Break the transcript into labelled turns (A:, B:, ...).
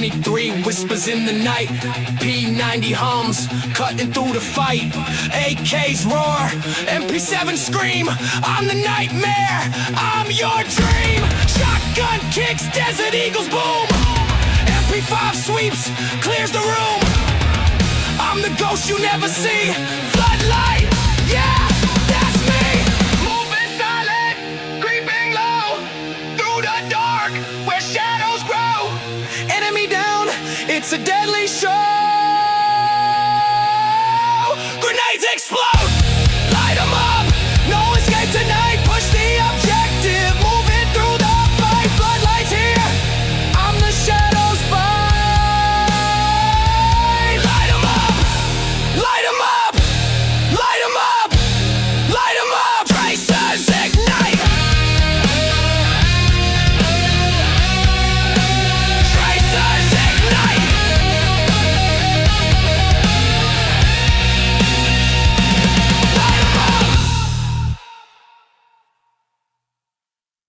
A: 23 whispers in the night, P90 hums, cutting through the fight. AKs roar, MP7 scream, I'm the nightmare, I'm your dream. Shotgun kicks, Desert Eagles boom, MP5 sweeps, clears the room. I'm the ghost you never see, Floodlight, yeah, that's me. Moving silent, creeping low, through the dark, where shadows grow. Enemy down, it's a deadly show. Grenades explode.